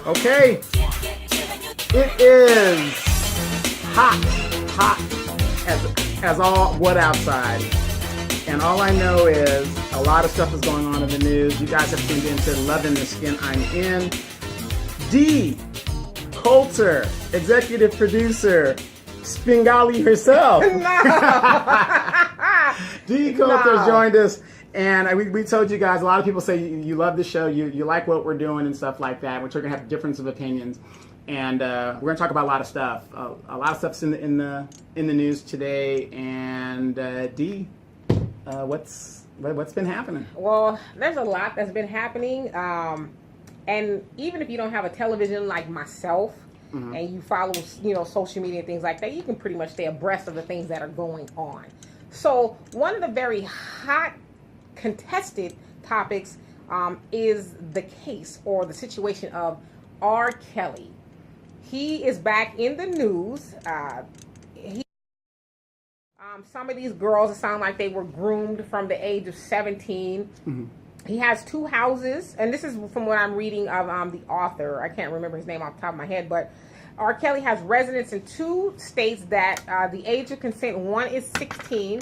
Okay, it is hot as all what outside. And all I know is a lot of stuff is going on in the news. You guys have tuned into Loving the Skin I'm In. D. Coulter, executive producer, Spingali herself. D. Coulter joined us. And we told you guys, a lot of people say you love the show, you like what we're doing and stuff like that, which we're going to have difference of opinions. And we're going to talk about a lot of stuff. A lot of stuff's in the news today. And D, what's been happening? Well, there's a lot that's been happening. And even if you don't have a television like myself, and you follow, social media and things like that, you can pretty much stay abreast of the things that are going on. So one of the very hot contested topics is the case or the situation of R. Kelly. He is back in the news. Some of these girls, it sound like they were groomed from the age of 17. He has 2 houses, and this is from what I'm reading of the author. I can't remember his name off the top of my head, but R. Kelly has residence in 2 states that the age of consent, one is 16,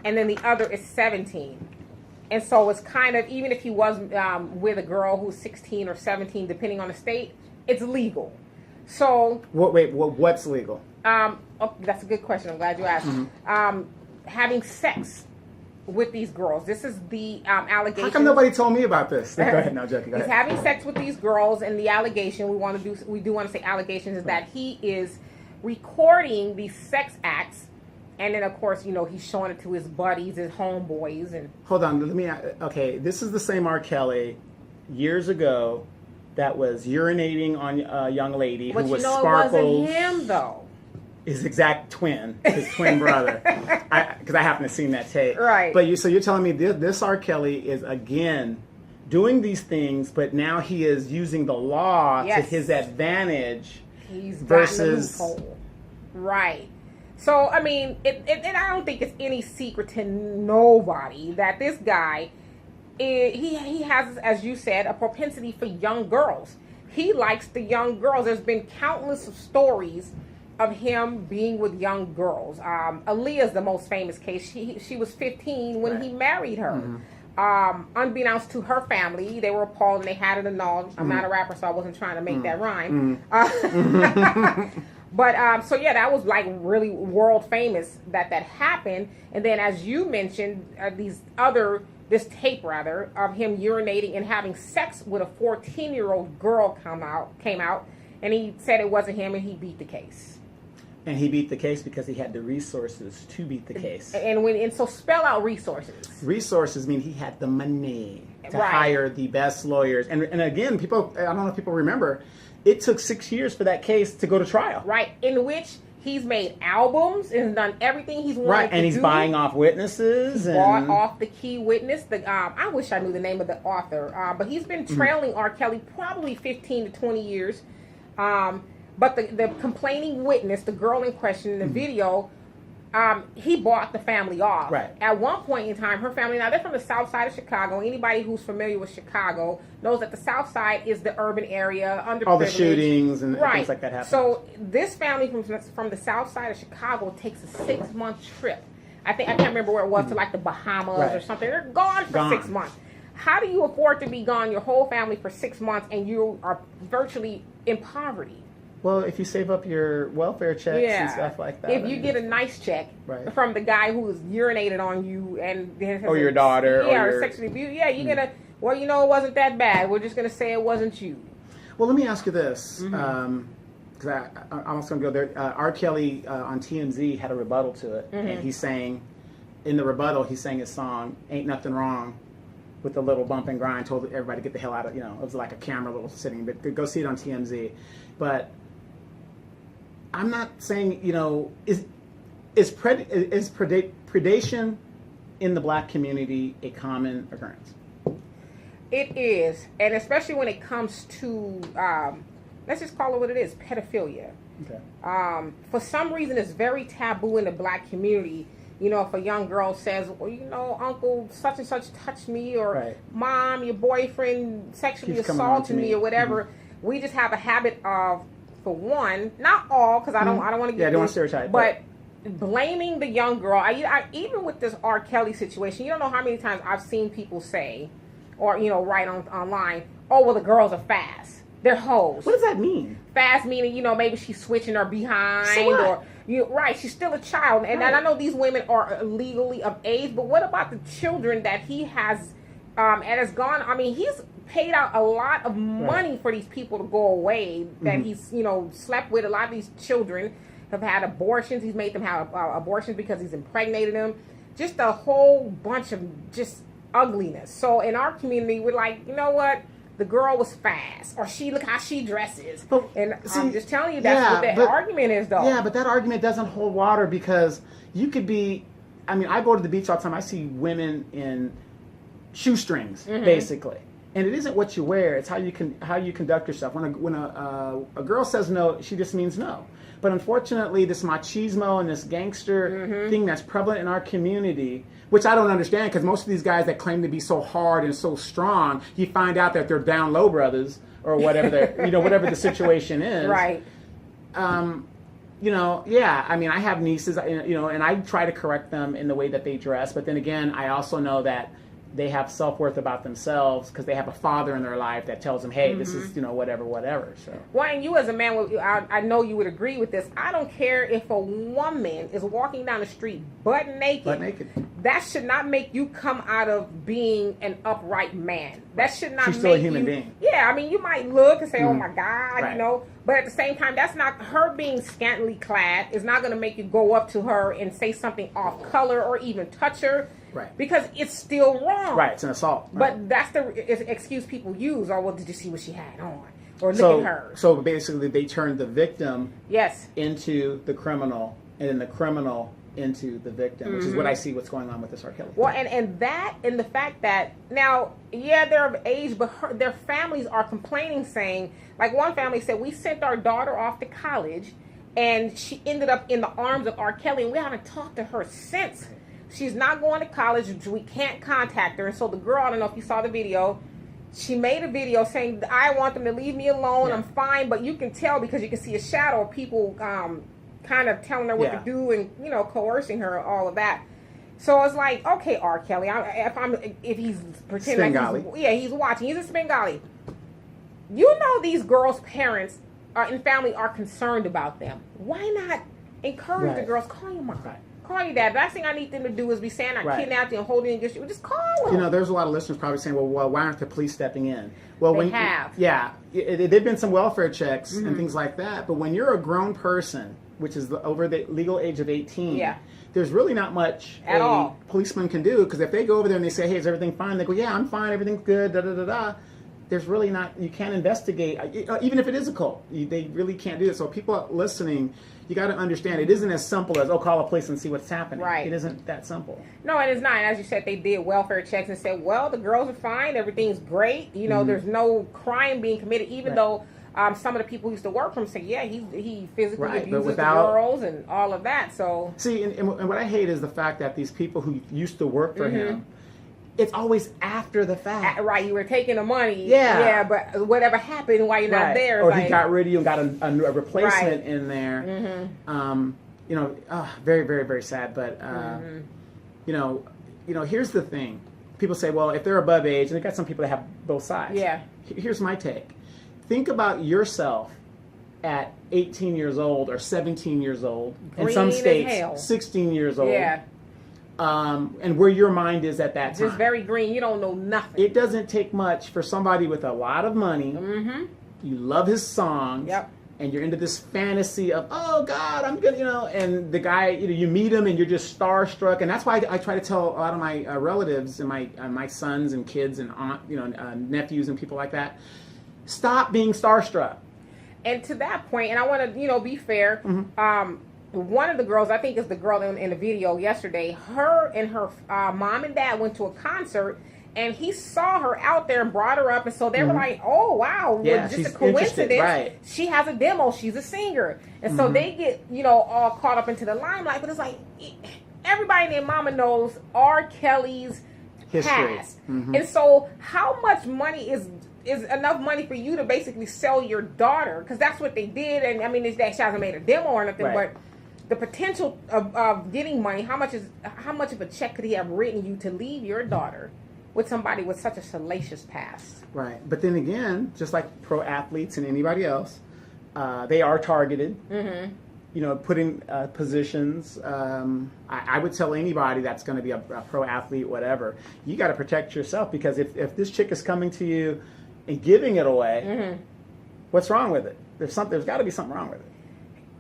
and then the other is 17. And so it's kind of, even if he was with a girl who's 16 or 17, depending on the state, it's legal. So... what's legal? That's a good question. I'm glad you asked. Having sex with these girls. This is the allegation. How come nobody told me about this? Go ahead. No, joking. Go ahead. He's having sex with these girls, and the allegation we do want to say allegations is that he is recording these sex acts, and then of course he's showing it to his buddies, his homeboys, and hold on. Okay, this is the same R. Kelly years ago that was urinating on a young lady who was Sparkles. It wasn't him though. His exact twin, his twin brother, because I happen to have seen that tape. Right. But so you're telling me this R. Kelly is again doing these things, but now he is using the law to his advantage. He's versus gotten the loophole. Right. So I mean, I don't think it's any secret to nobody that this guy, he has, as you said, a propensity for young girls. He likes the young girls. There's been countless stories of him being with young girls. Aaliyah's the most famous case. She was 15 when he married her. Unbeknownst to her family, they were appalled and they had it annulled. I'm not a rapper, so I wasn't trying to make that rhyme. But so yeah, that was like really world famous that happened. And then, as you mentioned, this tape of him urinating and having sex with a 14-year-old girl came out, and he said it wasn't him, and he beat the case. And he beat the case because he had the resources to beat the case. And so spell out resources. Resources mean he had the money to hire the best lawyers. And again, people, I don't know if people remember, it took 6 years for that case to go to trial. Right, in which he's made albums and done everything he's wanted to do. And he's buying off witnesses. Bought off the key witness. I wish I knew the name of the author. But he's been trailing R. Kelly probably 15 to 20 years. But the complaining witness, the girl in question in the video, he bought the family off. Right. At one point in time, her family, now they're from the south side of Chicago. Anybody who's familiar with Chicago knows that the south side is the urban area, underprivileged. All the shootings and things like that happen. So this family from the south side of Chicago takes a 6-month trip. I can't remember where it was, to like the Bahamas or something. They're gone for 6 months. How do you afford to be gone, your whole family, for 6 months, and you are virtually in poverty? Well, if you save up your welfare checks and stuff like that. If you get a nice check from the guy who's urinated on you and or your daughter, or sexually abused, you get a, well, it wasn't that bad. We're just going to say it wasn't you. Well, let me ask you this, because I'm also going to go there. R. Kelly on TMZ had a rebuttal to it, and he's saying, in the rebuttal, he's saying his song, Ain't Nothing Wrong, with the little bump and grind, told everybody to get the hell out of, it was like a camera little sitting, but go see it on TMZ. But I'm not saying, is predation in the black community a common occurrence? It is, and especially when it comes to, let's just call it what it is, pedophilia. Okay. For some reason, it's very taboo in the black community. If a young girl says, well, Uncle such and such touched me, or Mom, your boyfriend sexually assaulted me, or whatever. we just have a habit of, for one, not all, because I don't want to get don't want to stereotype, but blaming the young girl. I even with this R. Kelly situation, you don't know how many times I've seen people say, or write online, oh well, the girls are fast. They're hoes. What does that mean? Fast meaning, maybe she's switching her behind, so or she's still a child. And I know these women are legally of age, but what about the children that he has, and has gone? I mean, he's paid out a lot of money for these people to go away. That he's, slept with. A lot of these children have had abortions. He's made them have abortions because he's impregnated them. Just a whole bunch of just ugliness. So in our community, we're like, you know what? The girl was fast, or look how she dresses. But, and I'm just telling you, that's what that argument is, though. Yeah, but that argument doesn't hold water, because you could be, I mean, I go to the beach all the time. I see women in shoestrings, basically. And it isn't what you wear; it's how you conduct yourself. When a girl says no, she just means no. But unfortunately, this machismo and this gangster thing that's prevalent in our community, which I don't understand, because most of these guys that claim to be so hard and so strong, you find out that they're down low brothers or whatever they're, whatever the situation is. Right. I mean, I have nieces, and I try to correct them in the way that they dress. But then again, I also know that they have self-worth about themselves because they have a father in their life that tells them, hey, this is, whatever. So. Well, and you as a man, I know you would agree with this. I don't care if a woman is walking down the street butt naked. That should not make you come out of being an upright man. That should not She's make still a human being. Yeah, I mean, you might look and say, oh my God, Right. But at the same time, that's not, her being scantily clad is not going to make you go up to her and say something off color or even touch her. Right. Because it's still wrong. Right, it's an assault. Right. But that's the excuse people use. Oh, well, did you see what she had on? Or look at her. So basically, they turned the victim Yes. into the criminal, and then the criminal into the victim, which is what I see what's going on with this R. Kelly. Well, and the fact that now, they're of age, but their families are complaining, saying, like one family said, we sent our daughter off to college, and she ended up in the arms of R. Kelly, and we haven't talked to her since. She's not going to college. We can't contact her. And so the girl, I don't know if you saw the video, she made a video saying, I want them to leave me alone. Yeah. I'm fine. But you can tell because you can see a shadow of people kind of telling her what to do and, coercing her, all of that. So it's like, okay, R. Kelly, if he's pretending he's watching. He's a Spengali. These girls' parents and family are concerned about them. Why not encourage the girls? Call your mom. Right. Call your dad. The last thing I need them to do is be saying I kidnapped you and holding you against you. Just call them. There's a lot of listeners probably saying, well, why aren't the police stepping in? Well, they have. Yeah, there've been some welfare checks and things like that. But when you're a grown person, which is over the legal age of 18, there's really not much at all policeman can do. Because if they go over there and they say, hey, is everything fine? They go, yeah, I'm fine. Everything's good. Da-da-da-da. There's really not, you can't investigate, even if it is a cult. They really can't do it. So people listening, you got to understand, it isn't as simple as, call a police and see what's happening. Right. It isn't that simple. No, and it's not. And as you said, they did welfare checks and said, well, the girls are fine. Everything's great. There's no crime being committed, even though some of the people who used to work for him say, he physically abuses the girls and all of that. So see, and what I hate is the fact that these people who used to work for him, it's always after the fact. Right, you were taking the money. Yeah. But whatever happened while you're not there. Or he got rid of you and got a replacement in there. Very, very, very sad. But, here's the thing. People say, well, if they're above age, and they've got some people that have both sides. Yeah. Here's my take. Think about yourself at 18 years old or 17 years old. Green in some states, 16 years old. Yeah. And where your mind is at that time. Just very green. You don't know nothing. It doesn't take much for somebody with a lot of money. You love his songs. Yep. And you're into this fantasy of, oh God, I'm good, and the guy, you meet him and you're just starstruck. And that's why I try to tell a lot of my relatives and my sons and kids and nephews and people like that, stop being starstruck. And to that point, and I want to, be fair, one of the girls, I think it's the girl in the video yesterday, her and her mom and dad went to a concert, and he saw her out there and brought her up, and so they were like, oh, wow, just a coincidence. Right. She has a demo, she's a singer. And so they get, all caught up into the limelight, but it's like, everybody and their mama knows R. Kelly's past. And so how much money is enough money for you to basically sell your daughter? Because that's what they did. And I mean, she hasn't made a demo or nothing, but the potential of getting money, how much of a check could he have written you to leave your daughter with somebody with such a salacious past? Right. But then again, just like pro athletes and anybody else, they are targeted. You know, put in positions. I would tell anybody that's going to be a pro athlete, whatever, you got to protect yourself, because if this chick is coming to you and giving it away, what's wrong with it? There's got to be something wrong with it.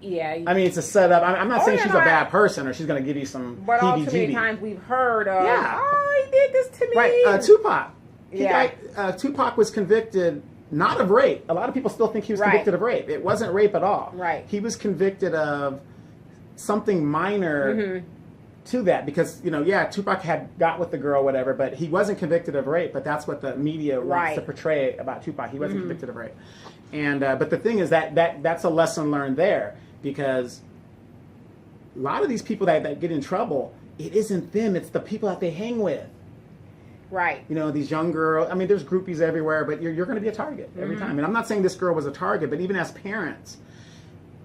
Yeah. I mean, it's a setup. I'm not saying she's a bad person or she's going to give you some but all too many times we've heard of, oh, he did this to me. Right. Tupac. Tupac was convicted not of rape. A lot of people still think he was convicted of rape. It wasn't rape at all. Right. He was convicted of something minor to that, because, you know, Tupac had got with the girl, whatever, but he wasn't convicted of rape. But that's what the media wants to portray about Tupac. He wasn't convicted of rape. And but the thing is that's a lesson learned there, because a lot of these people that get in trouble, it isn't them, it's the people that they hang with. Right. You know, these young girls, I mean, there's groupies everywhere, but you're going to be a target every time. And I'm not saying this girl was a target, but even as parents,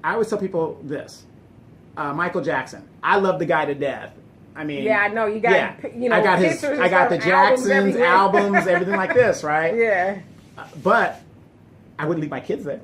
I always tell people this. Michael Jackson, I love the guy to death. I mean, I know you got, you know, I got the Jacksons albums, everything like this, right? Yeah. But I wouldn't leave my kids there.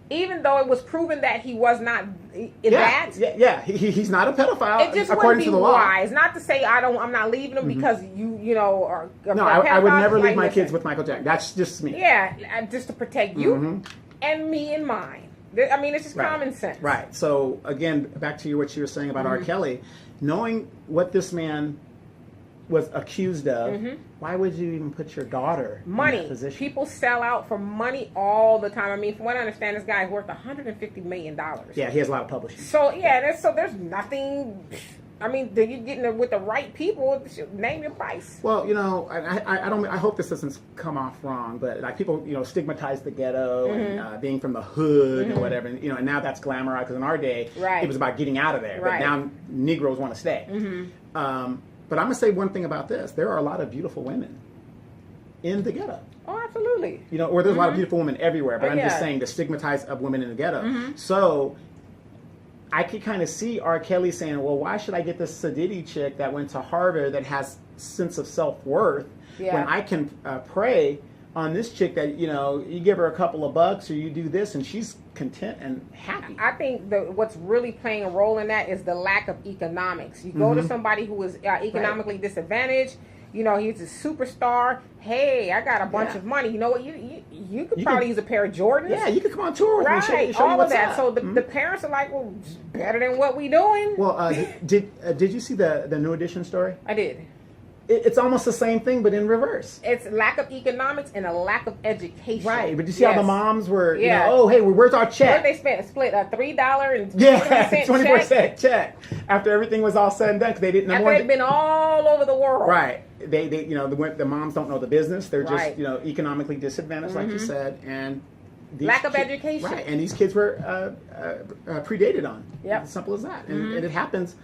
Even though it was proven that he was not he's not a pedophile. It just according wouldn't be to the law. wise. Not to say I'm not leaving him because you know are. No, I would never leave my kids with Michael Jackson. That's just me. Yeah, just to protect you and me and mine. I mean, it's just common sense. Right. So again, back to what you were saying about R. Kelly, knowing what this man was accused of, why would you even put your daughter in that position? People sell out for money all the time. I mean, from what I understand, this guy is worth $150 million. Yeah, he has a lot of publishing. So there's nothing. I mean, you're getting it with the right people. Name your price. Well, you know, I hope this doesn't come off wrong, but like people, you know, stigmatize the ghetto and being from the hood and whatever, and, you know, and now that's glamorized, because in our day it was about getting out of there, but now Negroes want to stay. But I'm going to say one thing about this. There are a lot of beautiful women in the ghetto. Oh, absolutely. You know, or there's a lot of beautiful women everywhere, but I'm just saying the stigmatize of women in the ghetto. So I could kind of see R. Kelly saying, well, why should I get this Saadiq chick that went to Harvard that has sense of self-worth when I can prey on this chick that, you know, you give her a couple of bucks or you do this and she's content and happy. I think what's really playing a role in that is the lack of economics. You go to somebody who is economically disadvantaged. You know, he's a superstar. Hey, I got a bunch of money. You know what? You could probably use a pair of Jordans. Yeah, you could come on tour with me. Show all you of that. up. So the parents are like, well, it's better than what we doing. Well, did you see the New Edition story? I did. It's almost the same thing, but in reverse. It's lack of economics and a lack of education. Right, but you see how the moms were, you know, oh, hey, where's our check? What they split a $3 and 24-cent check after everything was all said and done, because they didn't. After they've been all over the world. Right, they you know, the moms don't know the business. They're just, you know, economically disadvantaged, like you said, and lack of education. Right, and these kids were predated on. Yep. As simple as that, and it happens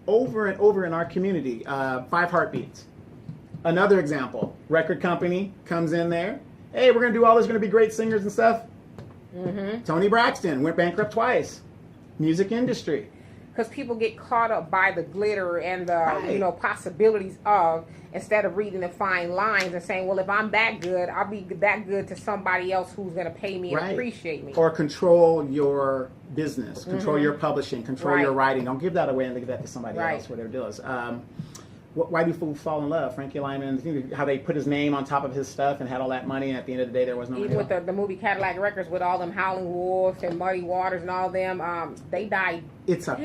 over and over in our community. 5 Heartbeats. Another example, record company comes in there. Hey, we're going to do all this, going to be great singers and stuff. Tony Braxton went bankrupt twice. Music industry. Because people get caught up by the glitter and the you know, possibilities of, instead of reading the fine lines and saying, well, if I'm that good, I'll be that good to somebody else who's going to pay me and appreciate me. Or control your business, control your publishing, control your writing. Don't give that away and give that to somebody else, whatever it is. Why do fools fall in love? Frankie Lyman, how they put his name on top of his stuff and had all that money, and at the end of the day, there was no money. Even with the movie Cadillac Records, with all them Howling Wolves and Muddy Waters and all them, they died. It's a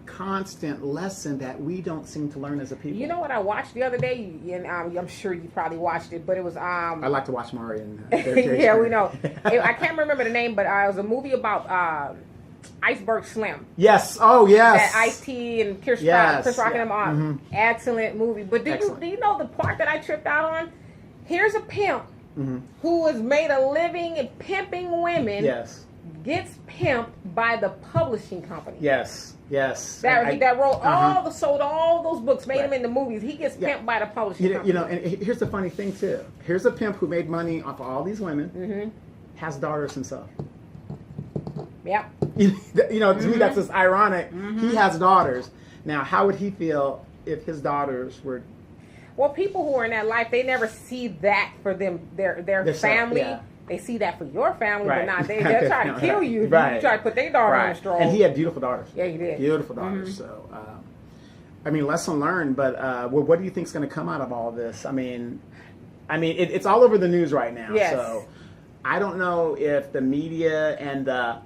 constant lesson that we don't seem to learn as a people. You know what I watched the other day, and I'm sure you probably watched it, but it was I like to watch Maury and yeah, we know. I can't remember the name, but it was a movie about Iceberg Slim. Yes. Oh, yes. That Ice-T and Chris Rock and them on. Excellent movie. But do you know the part that I tripped out on? Here's a pimp who has made a living at pimping women. Yes. gets pimped by the publishing company. Yes. That wrote sold all those books, made them into movies. He gets pimped by the publishing company. You know, and here's the funny thing too. Here's a pimp who made money off of all these women, has daughters himself. Yep. You know, to me that's just ironic. He has daughters. Now, how would he feel if his daughters were? Well, people who are in that life, they never see that for them, their family. They see that for your family, but not they'll try to kill you if you try to put their daughter on the straw. And he had beautiful daughters. Yeah, he did. Beautiful daughters. So, I mean, lesson learned. But what do you think is going to come out of all this? I mean, it's all over the news right now. Yes. So, I don't know if the media and the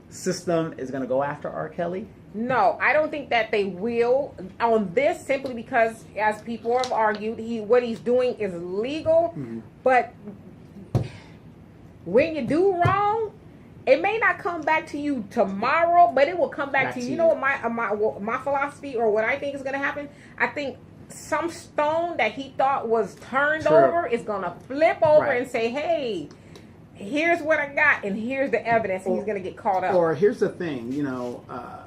system is going to go after R. Kelly. No, I don't think that they will on this, simply because, as people have argued, what he's doing is legal, but when you do wrong, it may not come back to you tomorrow, but it will come back to you. You know what my philosophy, or what I think is going to happen? I think some stone that he thought was turned over is going to flip over and say, hey, here's what I got, and here's the evidence, and he's going to get caught up. Or here's the thing, you know,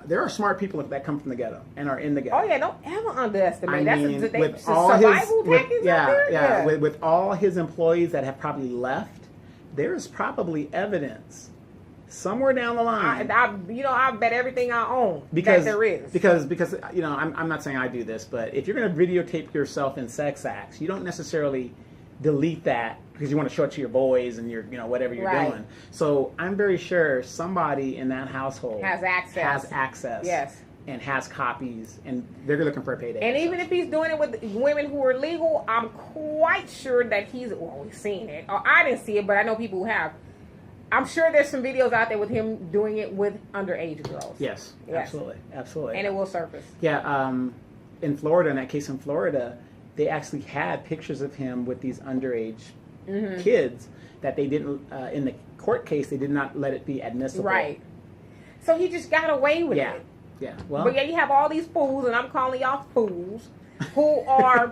there are smart people that come from the ghetto and are in the ghetto. Oh, yeah, don't ever underestimate. With all survival tactics with all his employees that have probably left, there is probably evidence somewhere down the line. I bet everything I own that there is. Because you know, I'm not saying I do this, but if you're going to videotape yourself in sex acts, you don't necessarily delete that because you want to show it to your boys and whatever you're doing. So I'm very sure somebody in that household has access. Yes. And has copies, and they're looking for a payday. And even if he's doing it with women who are legal, I'm quite sure that we've seen it. Or I didn't see it, but I know people who have. I'm sure there's some videos out there with him doing it with underage girls. Yes. Absolutely. And it will surface. Yeah, in Florida, in that case in Florida, they actually had pictures of him with these underage kids that they didn't, in the court case, they did not let it be admissible. Right. So he just got away with it. Yeah, well, but you have all these fools, and I'm calling y'all fools, who are,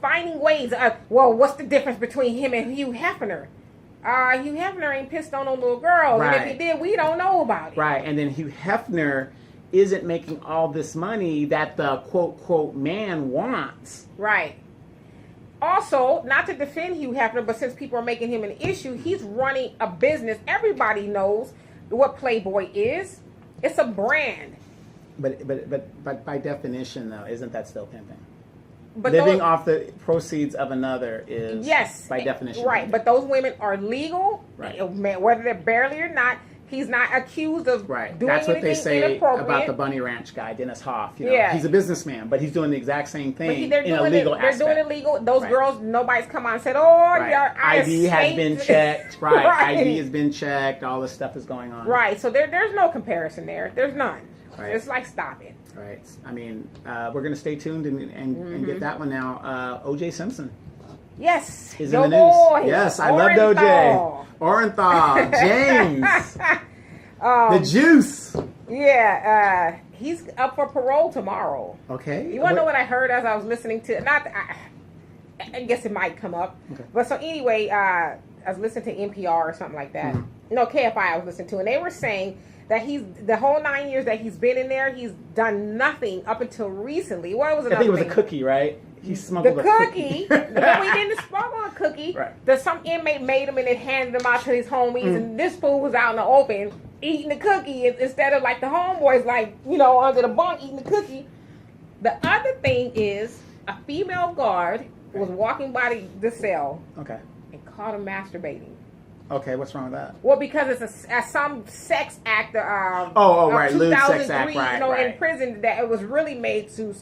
finding ways. What's the difference between him and Hugh Hefner? Hugh Hefner ain't pissed on no little girls, and if he did, we don't know about it. Right, and then Hugh Hefner isn't making all this money that the quote man wants. Right. Also, not to defend Hugh Hefner, but since people are making him an issue, he's running a business. Everybody knows what Playboy is. It's a brand. But by definition, though, isn't that still pimping? But living off the proceeds of another is, by definition, right. pimping. But those women are legal, whether they're barely or not. He's not accused of doing That's what they say inappropriate. About the Bunny Ranch guy, Dennis Hoff. He's a businessman, but he's doing the exact same thing in a legal aspect. They're doing it legal. Those girls, nobody's come on and said, your ID has been checked. ID has been checked. All this stuff is going on. Right. So there's no comparison there. There's none. Right. It's like, stop it. Right. I mean, we're going to stay tuned and get that one now. OJ Simpson. Yes. Is in the news. Yes, I loved OJ. Orenthal. James. The juice. Yeah. He's up for parole tomorrow. Okay. You want to know what I heard as I was listening to? I guess it might come up. Okay. But so anyway, I was listening to NPR or something like that. No, KFI I was listening to. And they were saying that the whole 9 years that he's been in there, he's done nothing up until recently. What was another thing? I think it was a cookie, right? He smuggled the cookie. But we didn't smuggle a cookie. Right. Some inmate made him and then handed him out to his homies. And this fool was out in the open eating the cookie instead of like the homeboys, under the bunk eating the cookie. The other thing is a female guard was walking by the cell. Okay. And caught him masturbating. Okay, what's wrong with that? Well, because it's some sex act. Lewd sex act, in prison, that it was really made to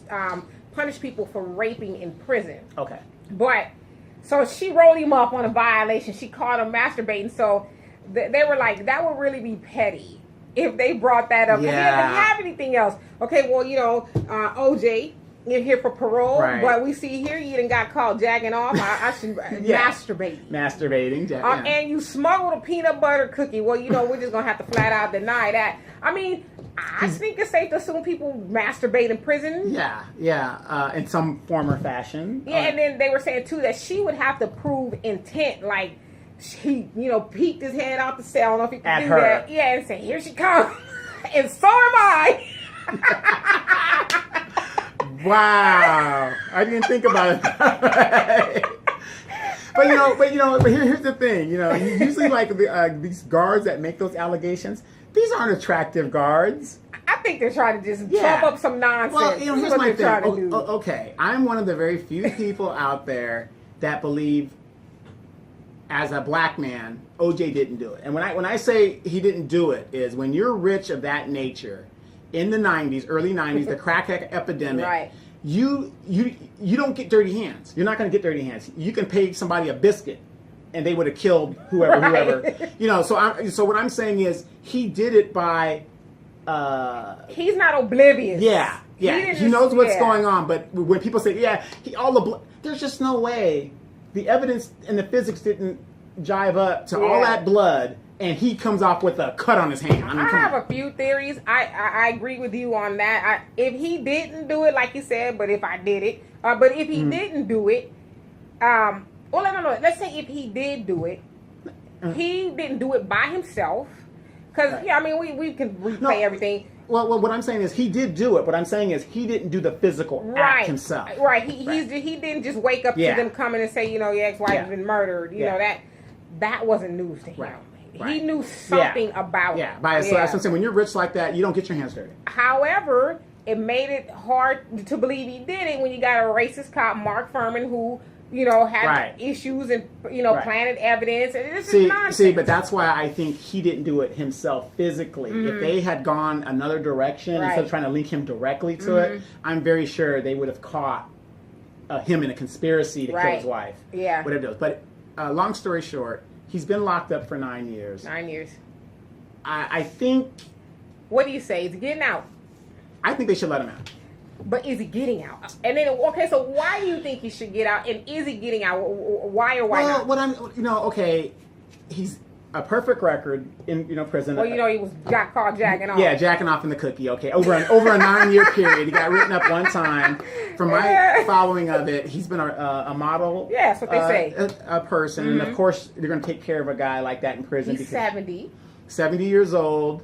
punish people for raping in prison. Okay. But so she rolled him up on a violation. She caught him masturbating. So they were like, that would really be petty if they brought that up. Yeah. He didn't have anything else. Okay, well, OJ. You're here for parole, but we see here you done got caught jacking off. I should masturbating. Masturbating, and you smuggled a peanut butter cookie. Well, we're just gonna have to flat out deny that. I mean, I think it's safe to assume people masturbate in prison. Yeah, in some form or fashion. Yeah, and then they were saying too that she would have to prove intent, like he, peeked his head out the cell. I don't know if he could At do her. that. Yeah, and say, "Here she comes," and so am I. Wow, I didn't think about it that way. But here's the thing. Usually like these guards that make those allegations, these aren't attractive guards. I think they're trying to just trump up some nonsense. Well, here's my thing. Do. Okay, I'm one of the very few people out there that believe, as a black man, OJ didn't do it. And when I say he didn't do it, is when you're rich of that nature, in the 90s, early 90s, the crack epidemic, right. you don't get dirty hands. You're not going to get dirty hands. You can pay somebody a biscuit, and they would have killed whoever. So what I'm saying is he did it by. He's not oblivious. Yeah. He knows what's going on. But when people say, there's just no way. The evidence and the physics didn't jive up to all that blood, and he comes off with a cut on his hand. I have a few theories. I agree with you on that. If he didn't do it, like you said, but if I did it, but if he didn't do it, no. Let's say if he did do it, he didn't do it by himself. Because, we can replay everything. Well, what I'm saying is he did do it. What I'm saying is he didn't do the physical act himself. Right. He didn't just wake up to them coming and say, your ex-wife has been murdered. That wasn't news to him. Right. He knew something about it. So that's what I'm saying. When you're rich like that, you don't get your hands dirty. However, it made it hard to believe he did it when you got a racist cop, Mark Furman, who... had issues and, planted evidence. And this is nonsense. See, but that's why I think he didn't do it himself physically. Mm-hmm. If they had gone another direction instead of trying to link him directly to it, I'm very sure they would have caught him in a conspiracy to kill his wife. Yeah. Whatever it was. But long story short, he's been locked up for 9 years. 9 years. I think... What do you say? Is he getting out? I think they should let him out. But is he getting out? And then, so why do you think he should get out? And is he getting out? Why or why not? He's a perfect record in, prison. Well, he was caught jacking off. Yeah, jacking off in the cookie. Okay, over a 9-year period, he got written up one time. From my following of it, he's been a model. Yeah, that's what they say. A person, and of course, they're going to take care of a guy like that in prison. He's 70. 70 years old.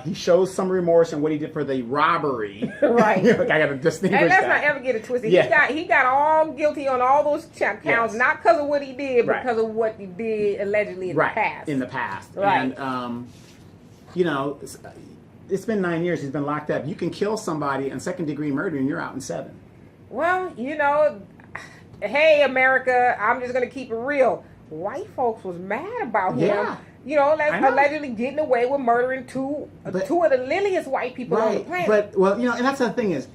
He shows some remorse in what he did for the robbery. Right. I got to distinguish and let's that. not ever get it twisted. Yeah. He got all guilty on all those counts, not because of what he did, but because of what he did allegedly in the past. In the past. Right. And, it's been 9 years. He's been locked up. You can kill somebody in second-degree murder, and you're out in 7. Well, hey, America, I'm just going to keep it real. White folks was mad about him. Yeah. Allegedly getting away with murdering two of the liliest white people on the planet. But, and that's the thing is,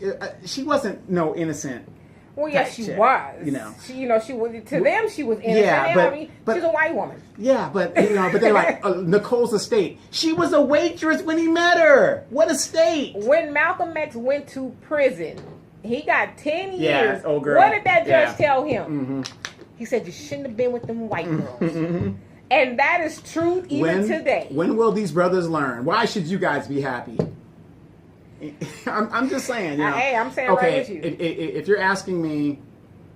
she wasn't no innocent. Well, yes, she was. She was to them. She was innocent. Yeah, but she's a white woman. Yeah, but they're like Nicole's estate. She was a waitress when he met her. What estate? When Malcolm X went to prison, he got 10 years. Yeah, old girl. What did that judge tell him? Mm-hmm. He said you shouldn't have been with them white girls. Mm-hmm. And that is true even today. When will these brothers learn? Why should you guys be happy? I'm just saying. Hey, I'm saying right with you. If you're asking me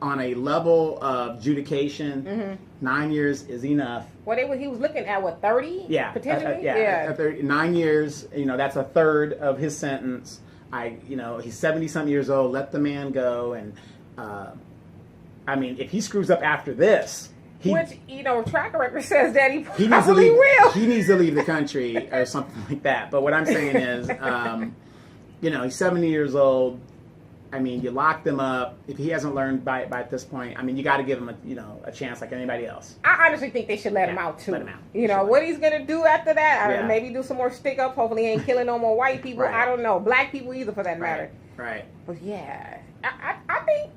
on a level of adjudication, 9 years is enough. Well, he was looking at 30? Yeah, potentially. 9 years. That's a third of his sentence. He's 70-something years old. Let the man go. And if he screws up after this. Which, track record says that he probably will. He needs to leave the country or something like that. But what I'm saying is, he's 70 years old. You locked him up. If he hasn't learned by this point, you got to give him a chance like anybody else. I honestly think they should let him out too. Let him out. What he's gonna do after that? Maybe do some more stick ups. Hopefully, he ain't killing no more white people. Right. I don't know, black people either for that matter. Right. But yeah, I think.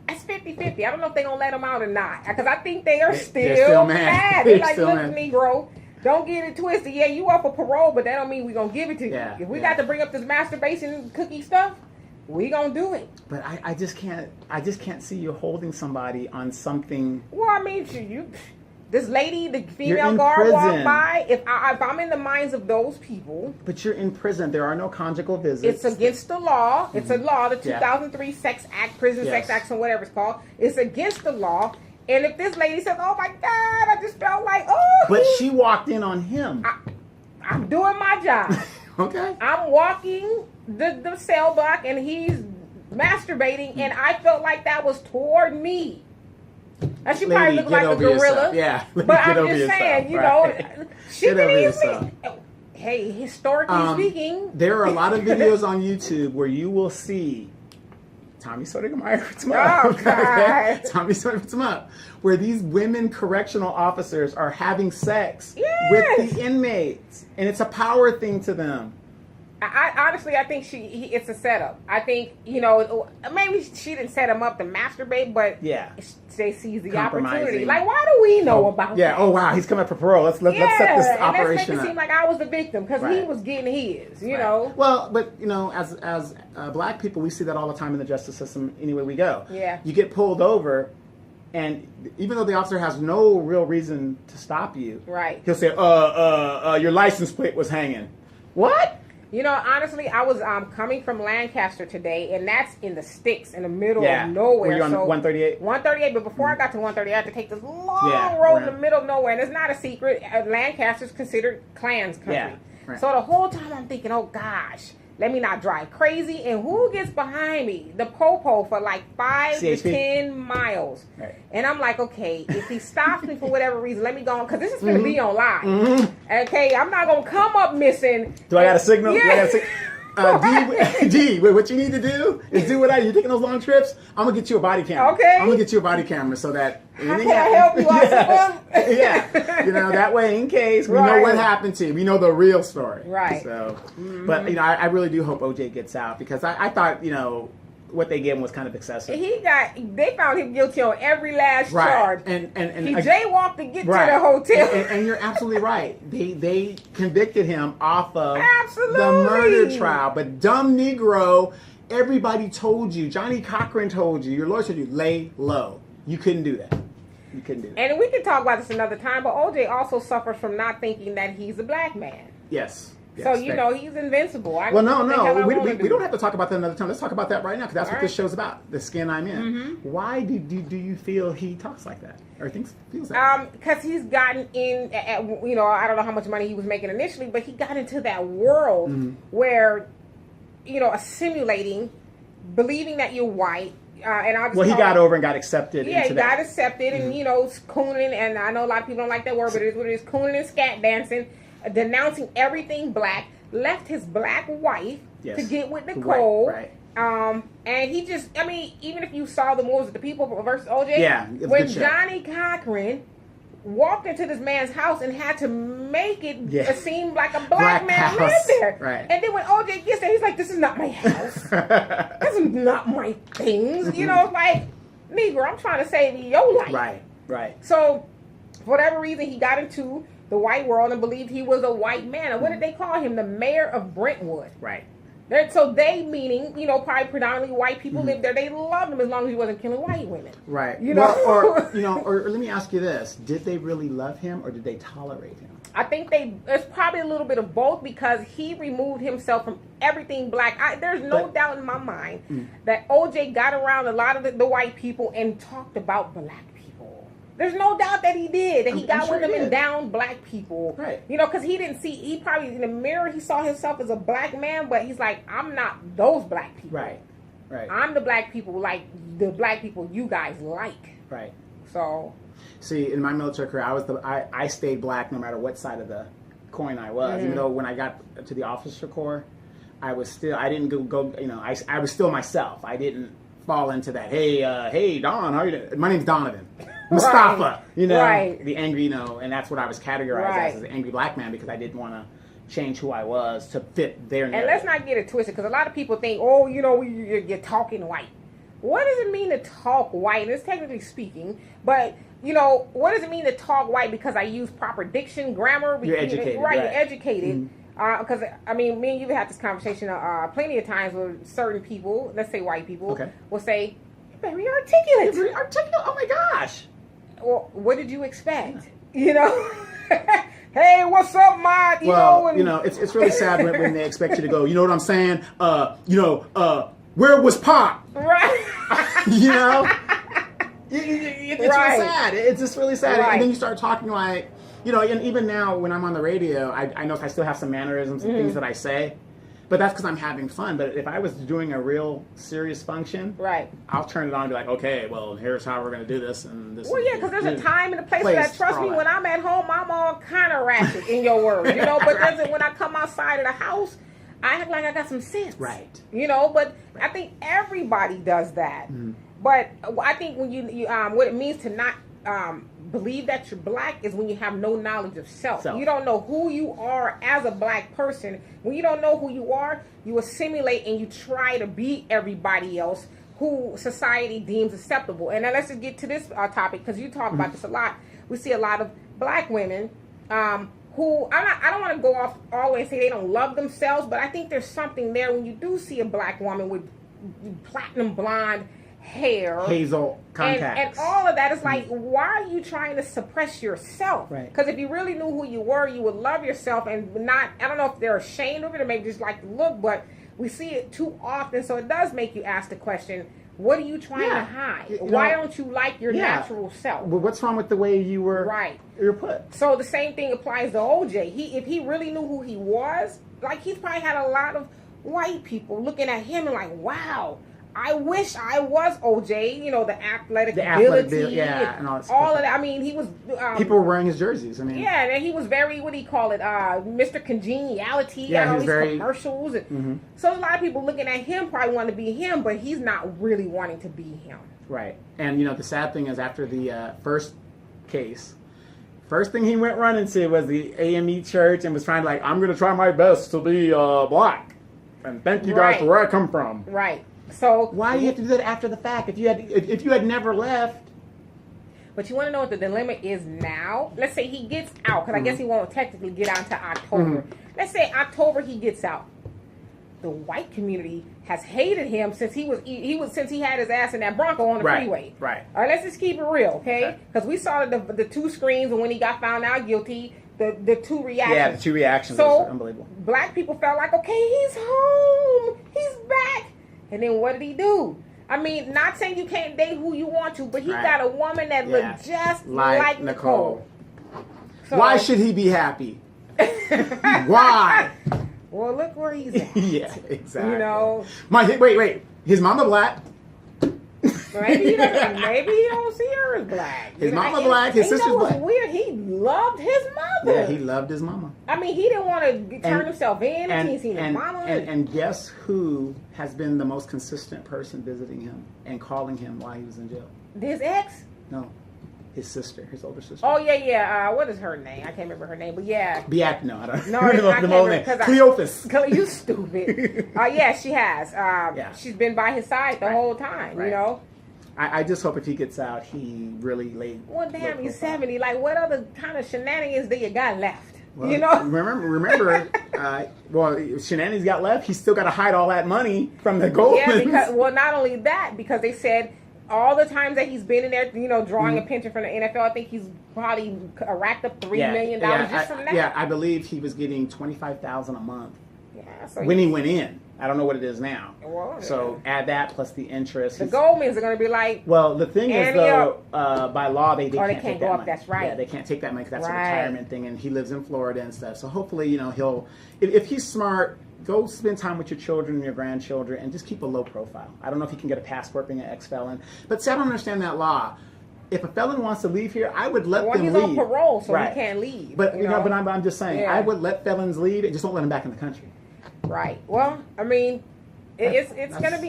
It's 50-50. I don't know if they're going to let him out or not. Because I think they're still mad. They're like, look, Negro, don't get it twisted. Yeah, you up for parole, but that don't mean we're going to give it to you. If we got to bring up this masturbation cookie stuff, we going to do it. But I just can't see you holding somebody on something. Well, this lady, the female guard walked by. If I'm in the minds of those people. But you're in prison. There are no conjugal visits. It's against the law. It's a law, the 2003 Sex Act, Prison Sex Act, or whatever it's called. It's against the law. And if this lady says, oh my God, I just felt like, oh. But she walked in on him. I'm doing my job. Okay. I'm walking the cell block and he's masturbating, and I felt like that was toward me. And she probably looked like a gorilla. Yourself. Yeah. But I'm just saying, she get can over easily. yourself. Hey, historically speaking, there are a lot of videos on YouTube where you will see Tommy Sotomayor puts him up. Oh, God. Tommy Sotomayor puts him up. Where these women correctional officers are having sex with the inmates, and it's a power thing to them. I honestly, I think it's a setup. I think, maybe she didn't set him up to masturbate, but they sees the opportunity. Like, why do we know about that? Oh, wow, he's coming up for parole. Let's set this operation up. Let's make it seem like I was the victim, because he was getting his, you know. Well, but, as black people, we see that all the time in the justice system anywhere we go. Yeah. You get pulled over, and even though the officer has no real reason to stop you, he'll say, your license plate was hanging. What? Honestly, I was coming from Lancaster today, and that's in the sticks, in the middle of nowhere. Were you on 138? 138, but before I got to 138, I had to take this long road in the middle of nowhere, and it's not a secret. Lancaster's considered Klans country. Yeah, right. So the whole time I'm thinking, oh gosh, let me not drive crazy. And who gets behind me? The popo for like 5 to 10 miles. Right. And I'm like, okay, if he stops me for whatever reason, let me go on, because this is going to be on live. Mm-hmm. Okay, I'm not going to come up missing. Do I got a signal? Yeah. D, what you need to do is do what you taking those long trips. I'm gonna get you a body camera. Okay. I'm gonna get you a body camera so that how can I help you out? That way, in case we know what happened to you, we know the real story. Right. So, but I really do hope OJ gets out, because I thought what they gave him was kind of excessive. They found him guilty on every last charge. And he jaywalked to get to the hotel. And you're absolutely right. They convicted him off of the murder trial. But dumb Negro, everybody told you, Johnny Cochran told you, your lawyer told you, lay low. You couldn't do that. And we can talk about this another time, but OJ also suffers from not thinking that he's a black man. Yes. So, he's invincible. We don't have to talk about that another time. Let's talk about that right now, because that's what this show's about, the skin I'm in. Mm-hmm. Why do you feel he talks like that, or feels that? Because he's gotten in, I don't know how much money he was making initially, but he got into that world where, assimilating, believing that you're white. He got over and got accepted. Yeah, he got accepted, and, cooning, and I know a lot of people don't like that word, but it is what it is, cooning and scat dancing. Denouncing everything black, left his black wife to get with Nicole. Right. And he just, even if you saw the moves of the People versus OJ, when Johnny Cochran walked into this man's house and had to make it seem like a black man lived there. Right. And then when OJ gets there, he's like, this is not my house. This is not my things. Like, Negro, I'm trying to save your life. Right. So, for whatever reason, he got into the white world and believed he was a white man. And what did they call him? The mayor of Brentwood. Right. So they, meaning, probably predominantly white people lived there. They loved him as long as he wasn't killing white women. Right. Or let me ask you this. Did they really love him, or did they tolerate him? I think it's probably a little bit of both, because he removed himself from everything black. There's no doubt in my mind that OJ got around a lot of the white people and talked about black people. There's no doubt that he did. That he got with them and down black people. Right. Because he probably in the mirror, he saw himself as a black man, but he's like, I'm not those black people. Right. I'm the black people, like the black people you guys like. Right. So. See, in my military career, I stayed black no matter what side of the coin I was. Even though when I got to the officer corps, I was still myself. I didn't fall into that. Hey, Don, how are you doing? My name's Donovan. Mustafa, the angry, and that's what I was categorized as an angry black man, because I didn't want to change who I was to fit their narrative. And let's not get it twisted, because a lot of people think, you're talking white. What does it mean to talk white? And it's technically speaking, but what does it mean to talk white? Because I use proper diction, grammar. You're educated, right? You're educated. Because me and you have had this conversation plenty of times with certain people. Let's say white people will say, "You're very articulate." Very articulate. Oh my gosh. Well, what did you expect? Hey, what's up, Ma? It's really sad when they expect you to go, you know what I'm saying? Where was Pop? Right. It's real sad. It's just really sad. Right. And then you start talking like, and even now when I'm on the radio, I know I still have some mannerisms and things that I say. But that's because I'm having fun. But if I was doing a real serious function, right, I'll turn it on and be like, okay, well, here's how we're going to do this. And this. Well, yeah, because there's a time and a place for that. Trust me, when I'm at home, I'm all kind of ratchet in your words, But right. When I come outside of the house, I act like I got some sense. Right. But I think everybody does that. Mm-hmm. But I think when you what it means to not believe that you're black is when you have no knowledge of self. You don't know who you are as a black person. When you don't know who you are, you assimilate and you try to be everybody else who society deems acceptable. And now let's just get to this topic, because you talk about this a lot. We see a lot of black women who, I don't want to go off all the way and say they don't love themselves, but I think there's something there when you do see a black woman with platinum blonde hair, hazel contacts, and all of that. Is like, why are you trying to suppress yourself? Right. Because if you really knew who you were, you would love yourself and not, I don't know if they're ashamed of it or maybe just like the look, but we see it too often, so it does make you ask the question, what are you trying to hide? Why don't you like your natural self? Well, what's wrong with the way you were you're put? So the same thing applies to OJ. If he really knew who he was, like, he's probably had a lot of white people looking at him and like, wow, I wish I was OJ, the athletic ability, and all of that. I mean, he was... people were wearing his jerseys. I mean... Yeah, and he was very, what do you call it, Mr. Congeniality, yeah, all these commercials. And, so a lot of people looking at him probably want to be him, but he's not really wanting to be him. Right. And, the sad thing is after the first case, first thing he went running to was the AME church and was trying to like, I'm going to try my best to be black. And thank you guys for where I come from. Right. So why do you have to do that after the fact? If you had never left. But you want to know what the dilemma is now? Let's say he gets out, because I guess he won't technically get out until October. Let's say October he gets out. The white community has hated him since he had his ass in that Bronco on the freeway. Right. All right. Let's just keep it real, okay? Because we saw the two screens, and when he got found out guilty, the two reactions. Yeah, the two reactions. So was unbelievable. Black people felt like, okay, he's home, he's back. And then what did he do? I mean, not saying you can't date who you want to, but he got a woman that looked just like Nicole. So, why should he be happy? Why? Well, look where he's at. Yeah, exactly. Wait. His mama black. Maybe he don't see her as black. His mama black, his sister's black. Weird. He loved his mother. Yeah, he loved his mama. I mean, he didn't want to turn himself in until he seen his mama. And guess who has been the most consistent person visiting him and calling him while he was in jail? His ex? No. His sister, his older sister. Oh, yeah. What is her name? I can't remember her name, but yeah. No, I don't know. I can't remember. Cleophas. You stupid. Yeah, she has. She's been by his side the whole time, I just hope if he gets out, he really laid. Well, damn, he's 70. Like, what other kind of shenanigans do you got left? Well, Remember, shenanigans got left. He's still got to hide all that money from the Goldmans. Yeah, not only that, because they said all the times that he's been in there, drawing a pension from the NFL, I think he's probably racked up $3 million just from that. Yeah, I believe he was getting $25,000 a month. Yeah, so when he went in. I don't know what it is now. Well, so add that plus the interest. The Goldmans are going to be like. Well, the thing is though, by law they can't take that go up. Money. That's right. Yeah, they can't take that money because that's a retirement thing, and he lives in Florida and stuff. So hopefully, he'll if he's smart, go spend time with your children and your grandchildren, and just keep a low profile. I don't know if he can get a passport being an ex-felon, but see, I don't understand that law. If a felon wants to leave here, I would let them leave. He's on parole, so he can't leave. But but I'm just saying, I would let felons leave and just don't let them back in the country. Right. Well, I mean, it's going to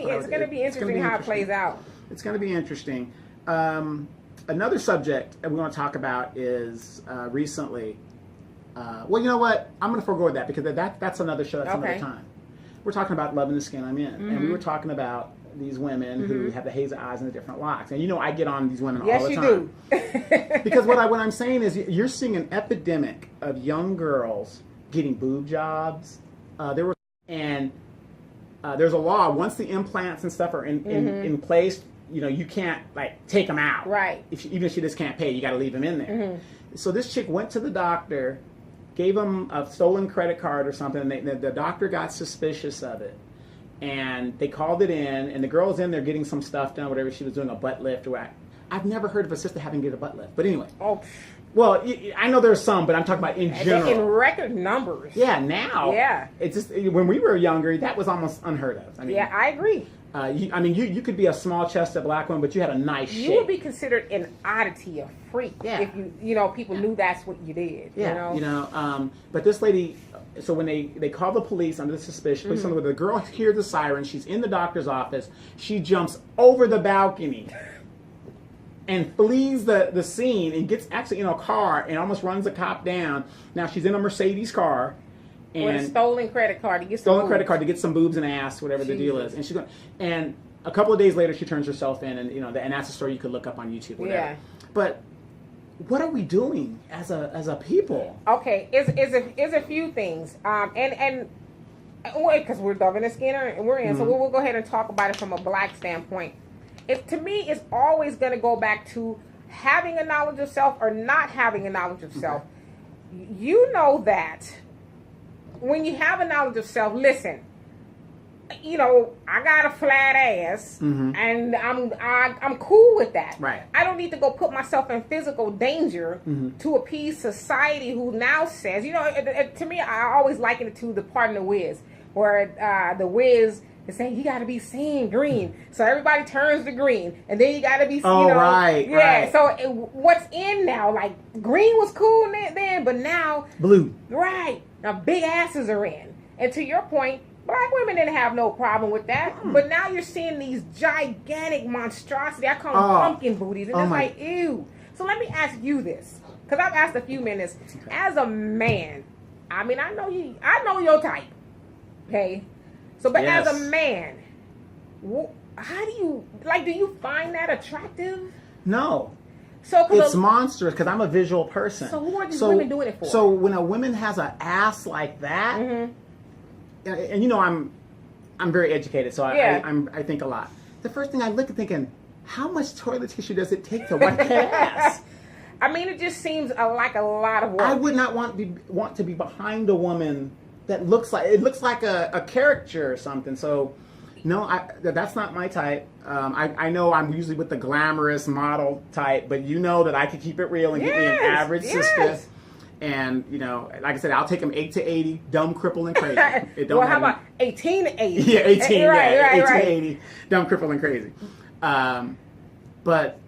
be interesting how it plays out. It's going to be interesting. Another subject that we want to talk about is recently. Well, you know what? I'm going to forego that because that's another show. That's another time. We're talking about Loving the Skin I'm In, and we were talking about these women who have the hazel eyes and the different locks. And I get on these women all the time. Yes, you do. Because what I'm saying is you're seeing an epidemic of young girls getting boob jobs. There's a law, once the implants and stuff are in place, you can't take them out. Right. Even if she just can't pay, you got to leave them in there. So this chick went to the doctor, gave him a stolen credit card or something, and the doctor got suspicious of it. And they called it in, and the girl's in there getting some stuff done, whatever she was doing, a butt lift or what. I've never heard of a sister having to get a butt lift. But anyway. Oh. Well, I know there's some, but I'm talking about in general. In record numbers. Yeah, now. Yeah. It's just, when we were younger, that was almost unheard of. I mean, yeah, I agree. You could be a small-chested black woman, but you had a nice shape. You would be considered an oddity, a freak, if people knew that's what you did. Yeah, but this lady, so when they call the police under the suspicion, the girl hears the siren, she's in the doctor's office, she jumps over the balcony and flees the scene and gets actually in a car and almost runs the cop down. Now she's in a Mercedes car. And with a stolen credit card to get some boobs and ass, whatever the deal is. And she's going, and a couple of days later, she turns herself in, and and that's a story you could look up on YouTube. Whatever. Yeah. But what are we doing as a people? Okay, is a few things. And because we're Donovan and Skinner and we're in, so we'll go ahead and talk about it from a black standpoint. To me, it's always going to go back to having a knowledge of self or not having a knowledge of self. You know that. When you have a knowledge of self, listen, I got a flat ass, and I'm cool with that. Right. I don't need to go put myself in physical danger to appease society, who now says, to me, I always liken it to the part in The Wiz, where the Wiz is saying you got to be seen green, so everybody turns to green, and then you got to be, right. So what's in now? Like green was cool then, but now blue. Right. Now, big asses are in. And to your point, black women didn't have no problem with that. But now you're seeing these gigantic monstrosities. I call them pumpkin booties. And it's like, ew. So let me ask you this. Because I've asked a few men this. As a man, I mean, I know your type. Okay? So, but as a man, how do you find that attractive? No. So it's monstrous because I'm a visual person. So who are these women doing it for? So when a woman has an ass like that, and I'm very educated, so I think a lot. The first thing I look at thinking, how much toilet tissue does it take to wipe that ass? I mean, it just seems like a lot of work. I would not want to be behind a woman that looks like a caricature or something. So. No, that's not my type. I know I'm usually with the glamorous model type, but you know that I can keep it real and get me an average sister. And, like I said, I'll take them 8 to 80, dumb, crippled, and crazy. How about 18 to 80? Yeah, 18 right. to 80, dumb, crippled, and crazy. But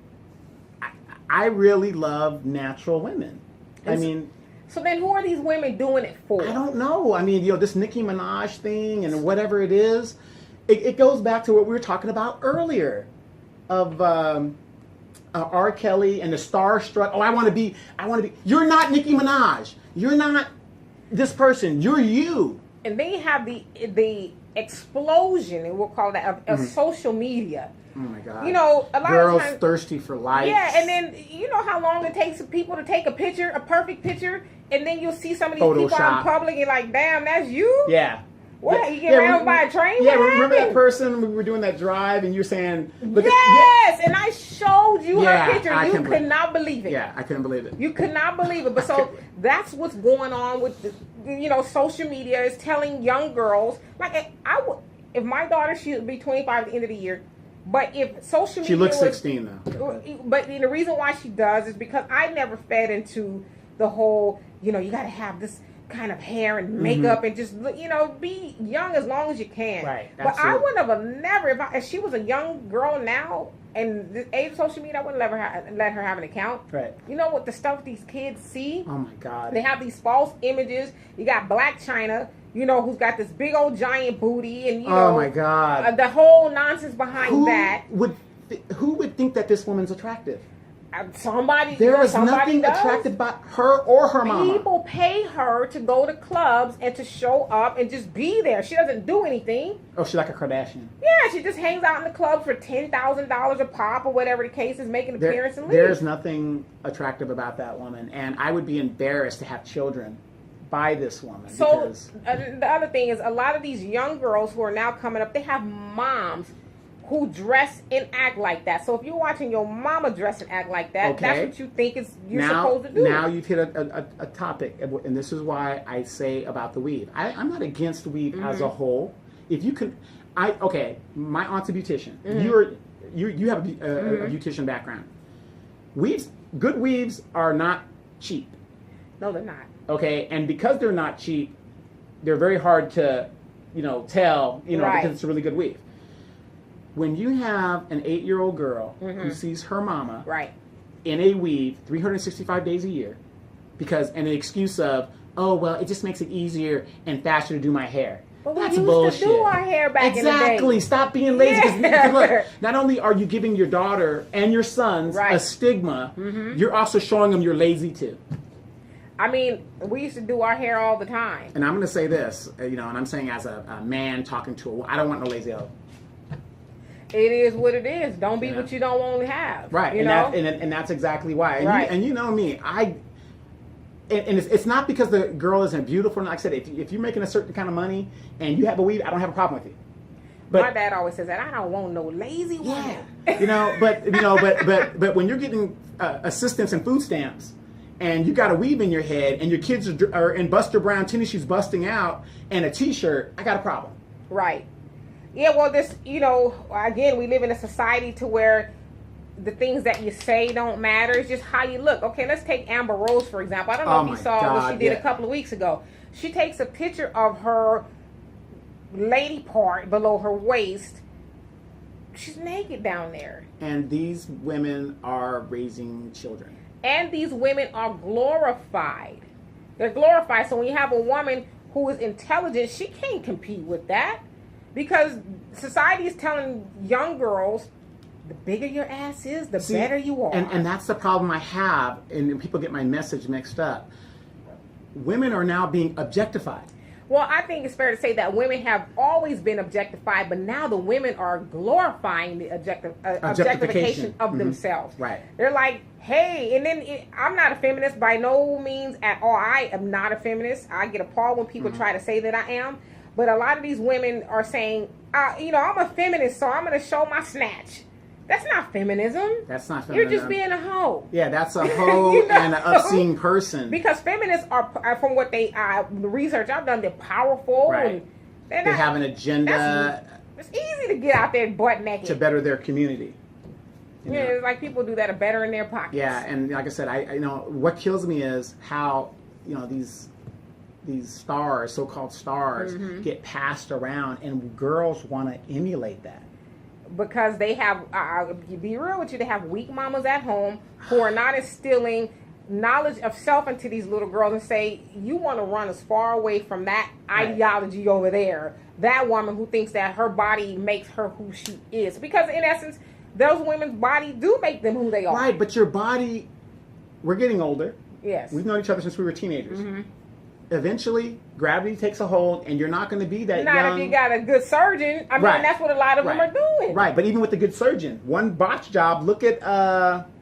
I really love natural women. So then who are these women doing it for? I don't know. This Nicki Minaj thing and whatever it is. It goes back to what we were talking about earlier of R. Kelly and the starstruck. Oh, I want to be. You're not Nicki Minaj. You're not this person. You're you. And then you have the explosion, and we'll call that of social media. Oh my God. A lot girls of times, thirsty for likes. Yeah, and then you know how long it takes people to take a perfect picture, and then you'll see some of these people out in public, and you're like, damn, that's you? Yeah. What? You get ran by a train? Yeah, remember that person we were doing that drive and you're saying... Yes, and I showed you her picture. You could not believe it. Yeah, I couldn't believe it. You could not believe it. But so that's what's going on with, social media is telling young girls. Like, if my daughter, she would be 25 at the end of the year. But if social media... She looks 16 though. But the reason why she does is because I never fed into the whole, you got to have this kind of hair and makeup and just be young as long as you can. Right. But absolutely. I would have never if she was a young girl now and the age of social media, I wouldn't let her have an account. Right. You know what the stuff these kids see? Oh my God. They have these false images. You got Black China, who's got this big old giant booty and oh my God. The whole nonsense behind that. Who would think that this woman's attractive? There is nothing attractive about her or her mama. People pay her to go to clubs and to show up and just be there. She doesn't do anything. Oh, she's like a Kardashian. Yeah, she just hangs out in the club for $10,000 a pop or whatever the case is, making an appearance and leave. There's nothing attractive about that woman, and I would be embarrassed to have children by this woman. So the other thing is, a lot of these young girls who are now coming up, they have moms who dress and act like that. So if you're watching your mama dress and act like that, that's what you think you're supposed to do. Now you've hit a topic, and this is why I say about the weave. I'm not against weave as a whole. If you can, my aunt's a beautician. You have a beautician background. weaves, good weaves are not cheap. No, they're not. Okay, and because they're not cheap, they're very hard to, tell, Right. because it's a really good weave. When you have an 8-year-old girl who sees her mama Right. in a weave 365 days a year, and the excuse of, oh, well, it just makes it easier and faster to do my hair. But That's we used bullshit. to do our hair back in the day. Exactly. Stop being lazy. 'Cause Yeah. look, not only are you giving your daughter and your sons Right. a stigma, you're also showing them you're lazy too. I mean, we used to do our hair all the time. And I'm going to say this, and I'm saying as a man talking to I don't want no lazy hoe. It is what it is. Don't be Yeah. what you don't want to have. Right. You and know? and that's exactly why. And, Right. you know me, and it's not because the girl isn't beautiful. Like I said, if you're making a certain kind of money and you have a weave, I don't have a problem with you. But my dad always says that I don't want no lazy woman. yeah, but when you're getting assistance and food stamps, and you got a weave in your head, and your kids are in Buster Brown tennis shoes busting out and a T-shirt, I got a problem. Right. Yeah, well, again, we live in a society to where the things that you say don't matter. It's just how you look. Okay, let's take Amber Rose, for example. I don't know if you saw what she did a couple of weeks ago. She takes a picture of her lady part below her waist. She's naked down there. And these women are raising children. And these women are glorified. They're glorified. So when you have a woman who is intelligent, she can't compete with that. Because society is telling young girls, the bigger your ass is, the better you are. And that's the problem I have, and people get my message mixed up. Women are now being objectified. Well, I think it's fair to say that women have always been objectified, but now the women are glorifying the objectification of themselves. Right. They're like, hey, and then I'm not a feminist by no means at all. I am not a feminist. I get appalled when people try to say that I am. But a lot of these women are saying, I'm a feminist, so I'm going to show my snatch. That's not feminism. That's not feminism. You're just being a hoe. Yeah, that's a hoe and an obscene person. Because feminists are from what the research I've done, they're powerful. Right. And they have an agenda. It's easy to get out there butt naked. To better their community. Yeah, it's like people do that are better in their pockets. Yeah, and like I said, I what kills me is how, these stars, so-called stars, get passed around, and girls want to emulate that. Because they have, be real with you, they have weak mamas at home who are not instilling knowledge of self into these little girls and say, you want to run as far away from that ideology over there. That woman who thinks that her body makes her who she is. Because in essence, those women's body do make them who they are. Right, but your body, we're getting older. Yes. We've known each other since we were teenagers. Eventually, gravity takes a hold, and you're not going to be that not young. if you got a good surgeon. I mean, that's what a lot of them are doing. Right, but even with the good surgeon, one botch job, look at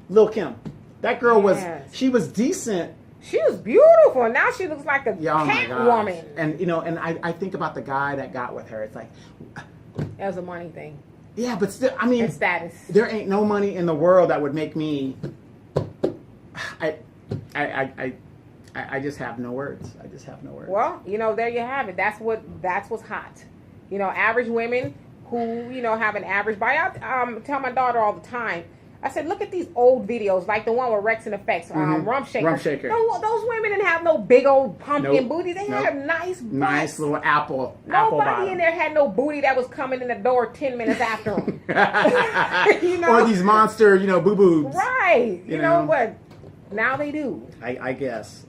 Lil' Kim. That girl she was decent. She was beautiful. Now she looks like a cat woman. And, and I think about the guy that got with her. It's like... That was a money thing. Yeah, but still, I mean... And status. There ain't no money in the world that would make me... I just have no words. I just have no words. Well, there you have it. That's what's hot. Average women who, have an average body. I tell my daughter all the time, I said, look at these old videos, like the one with Rex and Effects, Rump Shaker. Rump Shaker. Those women didn't have no big old pumpkin booty. They had nice butts. Nice little apple Nobody in there had no booty that was coming in the door 10 minutes after them. Or these monster, boo-boos. Right. You know what? Now they do. I guess.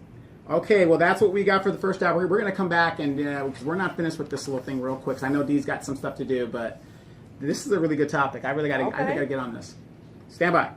Okay, well, that's what we got for the first hour. We're going to come back, and because we're not finished with this little thing real quick, because I know Dee's got some stuff to do, but this is a really good topic. I think I got to get on this. Stand by.